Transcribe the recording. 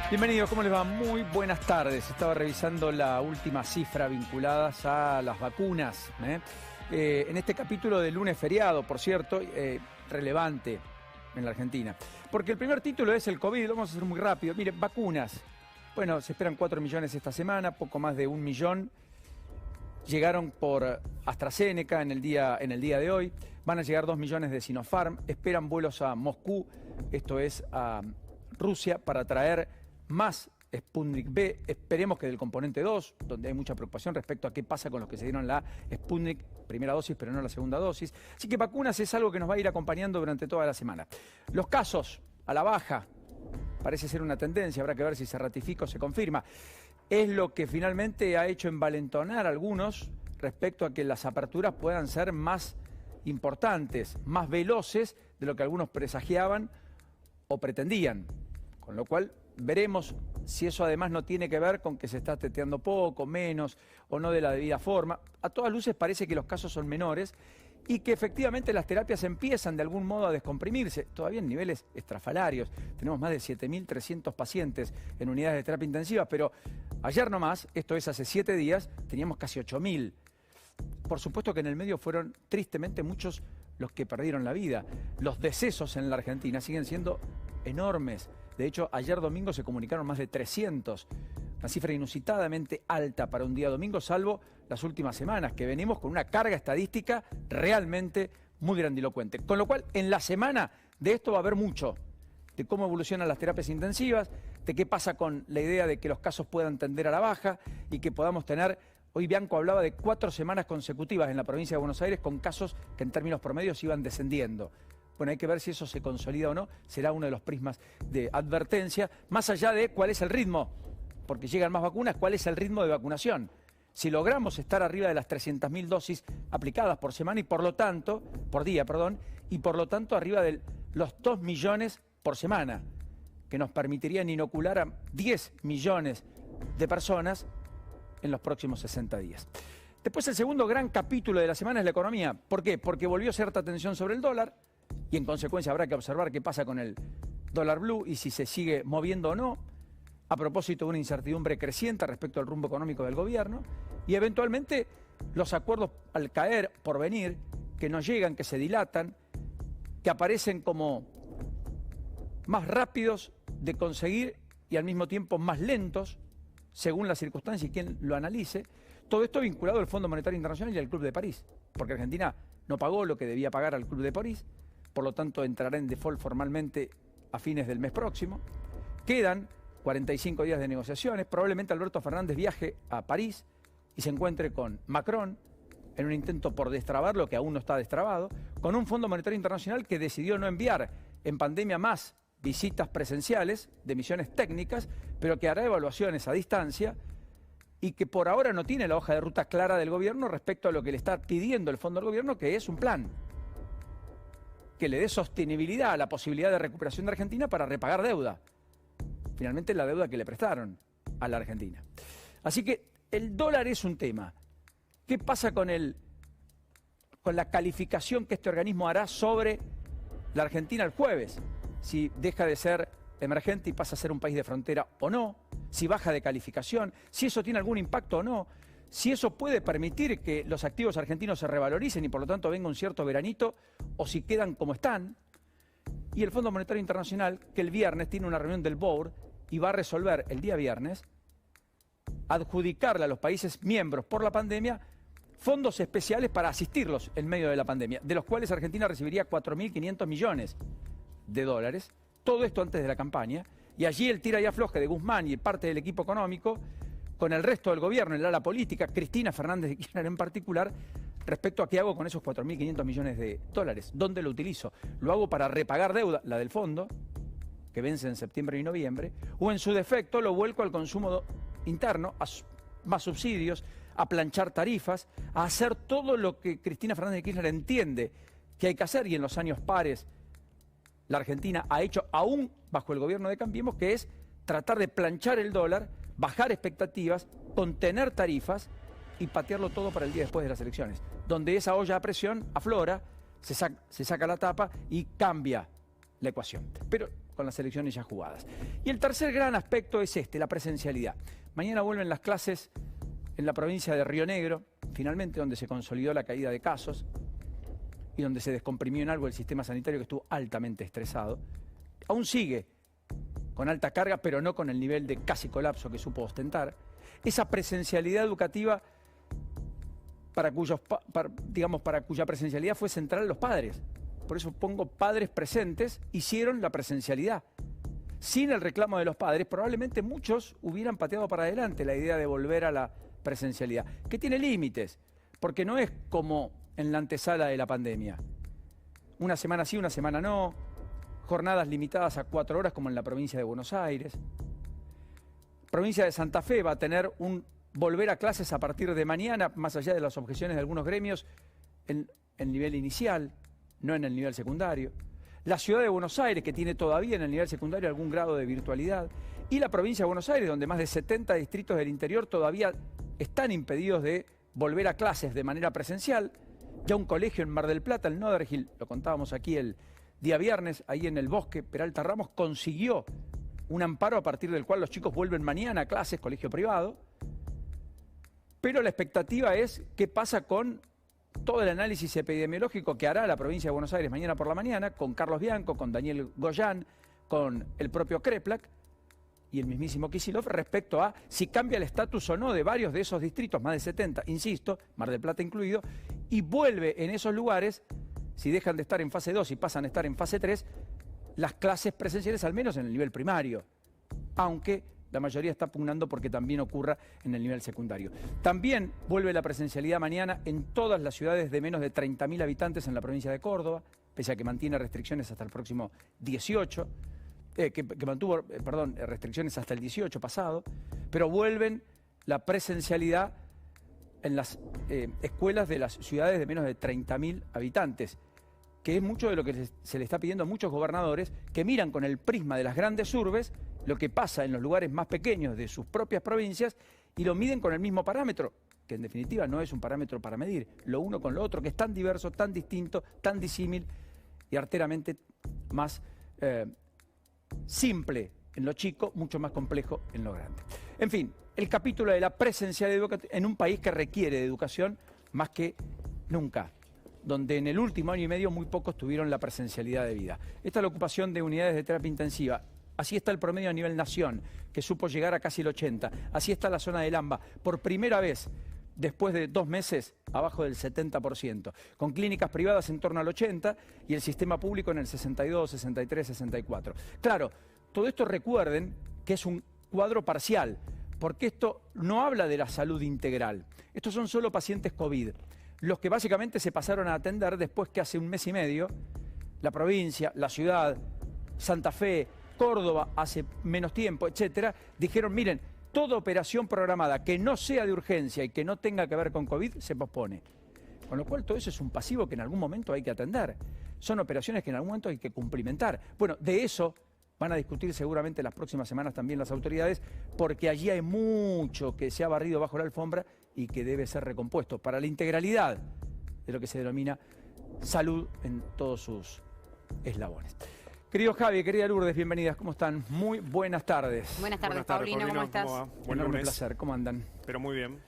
Bienvenidos, ¿cómo les va? Muy buenas tardes. Estaba revisando la última cifra vinculadas a las vacunas. En este capítulo de lunes feriado, por cierto, relevante en la Argentina. Porque el primer título es el COVID, lo vamos a hacer muy rápido. Miren, vacunas. Bueno, se esperan 4 millones esta semana, poco más de 1 millón. Llegaron por AstraZeneca en el día de hoy. Van a llegar 2 millones de Sinopharm. Esperan vuelos a Moscú, esto es a Rusia, para traer más Sputnik V. Esperemos que del componente 2, donde hay mucha preocupación respecto a qué pasa con los que se dieron la Sputnik, primera dosis, pero no la segunda dosis. Así que vacunas es algo que nos va a ir acompañando durante toda la semana. Los casos a la baja, parece ser una tendencia, habrá que ver si se ratifica o se confirma. Es lo que finalmente ha hecho envalentonar a algunos respecto a que las aperturas puedan ser más importantes, más veloces de lo que algunos presagiaban o pretendían. Con lo cual veremos si eso además no tiene que ver con que se está testeando poco, menos o no de la debida forma. A todas luces parece que los casos son menores y que efectivamente las terapias empiezan de algún modo a descomprimirse, todavía en niveles estrafalarios. Tenemos más de 7.300 pacientes en unidades de terapia intensiva, pero ayer nomás, esto es hace 7 días, teníamos casi 8.000. Por supuesto que en el medio fueron tristemente muchos los que perdieron la vida. Los decesos en la Argentina siguen siendo enormes. De hecho, ayer domingo se comunicaron más de 300, una cifra inusitadamente alta para un día domingo, salvo las últimas semanas, que venimos con una carga estadística realmente muy grandilocuente. Con lo cual, en la semana de esto va a haber mucho, de cómo evolucionan las terapias intensivas, de qué pasa con la idea de que los casos puedan tender a la baja y que podamos tener, hoy Bianco hablaba de 4 semanas consecutivas en la provincia de Buenos Aires con casos que en términos promedios iban descendiendo. Bueno, hay que ver si eso se consolida o no, será uno de los prismas de advertencia, más allá de cuál es el ritmo, porque llegan más vacunas, cuál es el ritmo de vacunación. Si logramos estar arriba de las 300.000 dosis aplicadas por semana y por día, y por lo tanto arriba de los 2 millones por semana, que nos permitirían inocular a 10 millones de personas en los próximos 60 días. Después el segundo gran capítulo de la semana es la economía. ¿Por qué? Porque volvió cierta tensión sobre el dólar, y en consecuencia habrá que observar qué pasa con el dólar blue y si se sigue moviendo o no, a propósito de una incertidumbre creciente respecto al rumbo económico del gobierno, y eventualmente los acuerdos al caer, por venir, que no llegan, que se dilatan, que aparecen como más rápidos de conseguir y al mismo tiempo más lentos, según la circunstancia y quien lo analice. Todo esto vinculado al Fondo Monetario Internacional y al Club de París, porque Argentina no pagó lo que debía pagar al Club de París, por lo tanto entrará en default formalmente a fines del mes próximo. Quedan 45 días de negociaciones, probablemente Alberto Fernández viaje a París y se encuentre con Macron en un intento por destrabar lo que aún no está destrabado, con un Fondo Monetario Internacional que decidió no enviar en pandemia más visitas presenciales de misiones técnicas, pero que hará evaluaciones a distancia y que por ahora no tiene la hoja de ruta clara del gobierno respecto a lo que le está pidiendo el fondo al gobierno, que es un plan que le dé sostenibilidad a la posibilidad de recuperación de Argentina para repagar deuda. Finalmente la deuda que le prestaron a la Argentina. Así que el dólar es un tema. ¿Qué pasa con la calificación que este organismo hará sobre la Argentina el jueves? Si deja de ser emergente y pasa a ser un país de frontera o no, si baja de calificación, si eso tiene algún impacto o no, si eso puede permitir que los activos argentinos se revaloricen y por lo tanto venga un cierto veranito, o si quedan como están. Y el Fondo Monetario Internacional, que el viernes tiene una reunión del Board y va a resolver el día viernes, adjudicarle a los países miembros por la pandemia fondos especiales para asistirlos en medio de la pandemia, de los cuales Argentina recibiría 4.500 millones de dólares, todo esto antes de la campaña, y allí el tira y afloje de Guzmán y parte del equipo económico, con el resto del gobierno, en el ala política, Cristina Fernández de Kirchner en particular, respecto a qué hago con esos 4.500 millones de dólares, dónde lo utilizo. ¿Lo hago para repagar deuda, la del fondo, que vence en septiembre y noviembre, o en su defecto lo vuelco al consumo interno, a más subsidios, a planchar tarifas, a hacer todo lo que Cristina Fernández de Kirchner entiende que hay que hacer, y en los años pares la Argentina ha hecho aún bajo el gobierno de Cambiemos, que es tratar de planchar el dólar, bajar expectativas, contener tarifas y patearlo todo para el día después de las elecciones, donde esa olla a presión aflora, se saca la tapa y cambia la ecuación, pero con las elecciones ya jugadas. Y el tercer gran aspecto es la presencialidad. Mañana vuelven las clases en la provincia de Río Negro, finalmente donde se consolidó la caída de casos y donde se descomprimió en algo el sistema sanitario que estuvo altamente estresado. Aún sigue con alta carga, pero no con el nivel de casi colapso que supo ostentar. Esa presencialidad educativa para cuya presencialidad fue central los padres. Por eso pongo padres presentes, hicieron la presencialidad. Sin el reclamo de los padres, probablemente muchos hubieran pateado para adelante la idea de volver a la presencialidad, que tiene límites, porque no es como en la antesala de la pandemia. Una semana sí, una semana no, jornadas limitadas a 4 horas como en la provincia de Buenos Aires. Provincia de Santa Fe va a tener un volver a clases a partir de mañana, más allá de las objeciones de algunos gremios, en el nivel inicial, no en el nivel secundario. La ciudad de Buenos Aires, que tiene todavía en el nivel secundario algún grado de virtualidad. Y la provincia de Buenos Aires, donde más de 70 distritos del interior todavía están impedidos de volver a clases de manera presencial. Ya un colegio en Mar del Plata, el Nodergil, lo contábamos aquí el día viernes, ahí en el Bosque, Peralta Ramos, consiguió un amparo a partir del cual los chicos vuelven mañana a clases, colegio privado. Pero la expectativa es qué pasa con todo el análisis epidemiológico que hará la provincia de Buenos Aires mañana por la mañana, con Carlos Bianco, con Daniel Goyán, con el propio Kreplak y el mismísimo Kicillof, respecto a si cambia el estatus o no de varios de esos distritos, más de 70, insisto, Mar del Plata incluido, y vuelve en esos lugares, si dejan de estar en fase 2 y pasan a estar en fase 3, las clases presenciales, al menos en el nivel primario, aunque la mayoría está pugnando porque también ocurra en el nivel secundario. También vuelve la presencialidad mañana en todas las ciudades de menos de 30.000 habitantes en la provincia de Córdoba, pese a que mantiene restricciones hasta el próximo 18, mantuvo restricciones hasta el 18 pasado, pero vuelven la presencialidad en las escuelas de las ciudades de menos de 30.000 habitantes, que es mucho de lo que se le está pidiendo a muchos gobernadores que miran con el prisma de las grandes urbes lo que pasa en los lugares más pequeños de sus propias provincias y lo miden con el mismo parámetro, que en definitiva no es un parámetro para medir, lo uno con lo otro, que es tan diverso, tan distinto, tan disímil y arteramente más simple en lo chico, mucho más complejo en lo grande. En fin, el capítulo de la presencialidad en un país que requiere de educación más que nunca, donde en el último año y medio muy pocos tuvieron la presencialidad de vida. Esta es la ocupación de unidades de terapia intensiva. Así está el promedio a nivel nación, que supo llegar a casi el 80. Así está la zona del AMBA, por primera vez, después de 2 meses, abajo del 70%, con clínicas privadas en torno al 80% y el sistema público en el 62, 63, 64. Claro, todo esto recuerden que es un cuadro parcial, porque esto no habla de la salud integral. Estos son solo pacientes COVID, los que básicamente se pasaron a atender después que hace 1 mes y medio la provincia, la ciudad, Santa Fe, Córdoba, hace menos tiempo, etcétera, dijeron, miren, toda operación programada que no sea de urgencia y que no tenga que ver con COVID se pospone. Con lo cual todo eso es un pasivo que en algún momento hay que atender. Son operaciones que en algún momento hay que cumplimentar. Bueno, de eso van a discutir seguramente las próximas semanas también las autoridades, porque allí hay mucho que se ha barrido bajo la alfombra y que debe ser recompuesto para la integralidad de lo que se denomina salud en todos sus eslabones. Querido Javi, querida Lourdes, bienvenidas, ¿cómo están? Muy buenas tardes. Buenas tardes, Paulino, ¿cómo estás? Buen lunes. Un placer, ¿cómo andan? Pero muy bien.